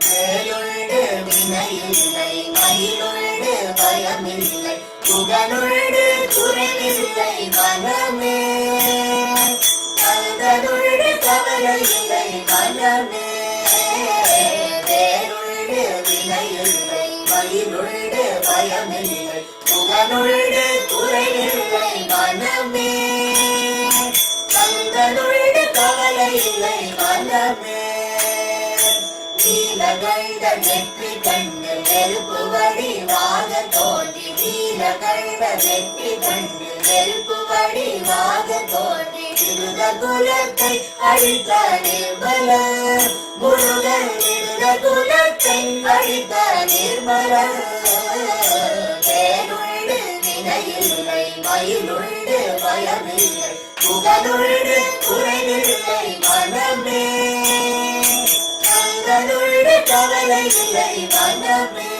வேலுண்டு வினையில்லை மயிலுண்டு பயமில்லை புகழுண்டு குறைவில்லை மனமே கந்தனுண்டு கவலையில்லை மனமே வேலுண்டு வினையில்லை மயிலுண்டு பயமில்லை புகழுண்டு குறைவில்லை மனமே கந்தனுண்டு கவலையில்லை மனமே நீலகண்ட நெற்றி கண்டு நெருப்பு வடிவாக தோன்றி நீலகண்ட நெற்றி கண்டு நெருப்பு வடிவாக தோன்றி திருத குலத்தை அழித்த நிர்மல முருகன் திருத குலத்தை அழித்த நிர்மல வேலுண்டு வினையில்லை மயிலுண்டு பயமில்லை புகழுண்டு குறைவில்லை மனமே கந்தனுண்டு கவலையில்லை மனமே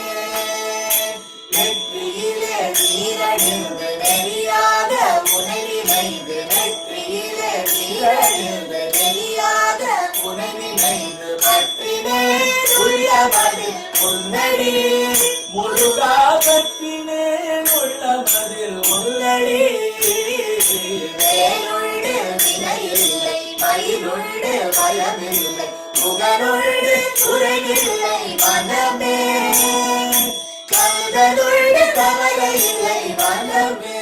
நெற்றியிலே நீரணிந்து நெறியாக உனை நினைந்து நெற்றியிலே நீரணிந்து நெறியாக உனை நினைந்து பற்றினே உள்ளமது உன்னடி முருகா பற்றினே உள்ளமதில் உன்னடி வேலுண்டு வினையில்லை மயிலுண்டு பயமில்லை புகழுண்டு குறைவில்லை மனமே கந்தனுண்டு கவலையில்லை மனமே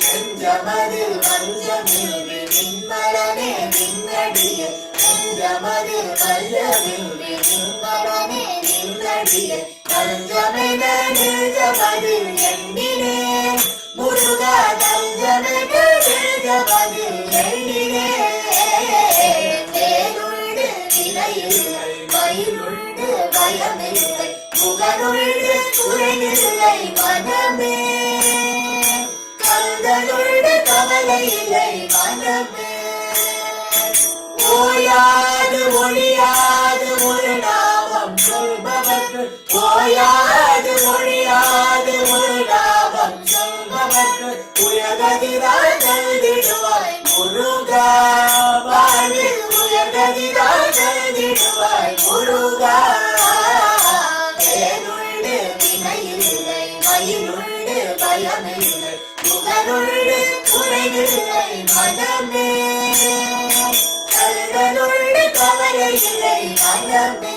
நெஞ்சமதில் வஞ்சமின்றி நின்மலனே நின்னடிய நெஞ்சமதில் வஞ்சமின்றி நின்மலனே நின்னடிய தஞ்சமென நெஞ்சமதில் எண்ணினே முருகா தஞ்சமென நெஞ்சமதில் எண்ணினே வினையில்லை மயிலுண்டு பயமில்லை புகழுண்டு குறைவில்லை மனமே கந்தனுண்டு கவலையில்லை மனமே ஓயாது ஒழியாது ஒரு நாமம் சொல்பவர்க்கு ஓயாது ஒழியாது ஒரு நாமம் சொல்பவர்க்கு உயர்கதிரால் நல்கிடுவாய் முருகா வாழ்வில் உயர்கதிரால் நல்கிடுவாய் முருகா வேலுண்டு வினையில்லை மயிலுண்டு பயமில்லை புகழுண்டு குறைவில்லை மனமே கந்தனுண்டு கவலையில்லை மனமே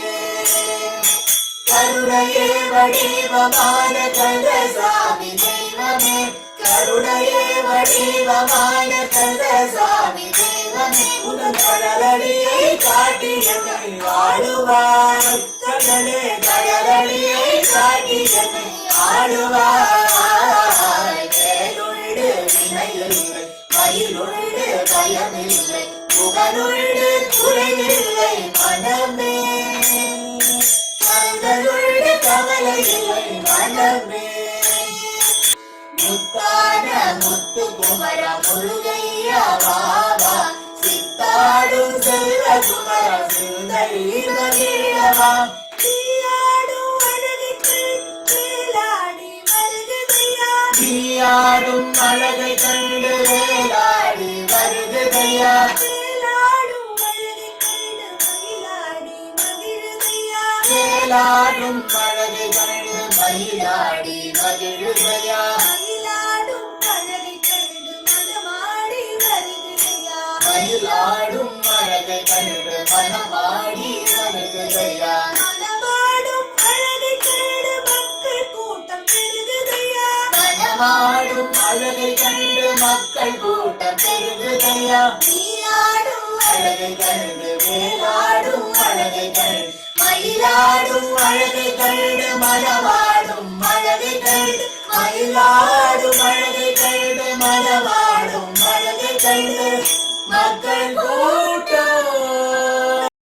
கருணையே வடிவமான கந்தசாமி தெய்வமே கருணையே வடிவமான கந்தசாமி தெய்வமே உன் கடலடியை காட்டி என்னை ஆளுவாய் கடலே கடலடியை காட்டி என்னை ஆளுவாய் வேலுண்டு வினையில்லை மயிலுண்டு பயமில்லை புகழுண்டு குறைவில்லை மனமே கந்தனுண்டு கவலையில்லை மனமே முத்தான முத்து குமர முருகையா பாபா சித்தாடும் செல்வ குமர சிந்தை மகிழவா நீயாடும் அழகைக்கு வேலாடி வருகுதையா நீயாடும் அழகை கண்டு வேலாடி வருகுதையா வேலாடும் அழகை கண்டு மயிலாடி மகிழுதையா வேலாடும் அழகை கண்டு மயிலாடி மகிழுதையா மயிலாடும் அழகை கண்டு மனமாடி வருகுதையா மனமாடும் அழகை கண்டு மக்கள் கூட்டம் பெருகுதையா மனமாடும் அழகை கண்டு மக்கள் கூட்டம் பெருகுதையா நீயாடும் அழகை கண்டு வேலாடும் அழகை கண்டு மயிலாடும் அழகை கண்டு மனமாடும் அழகை கண்டு மயிலாடும் அழகை கண்டு மனமாடும் அழகை கண்டு மக்கள்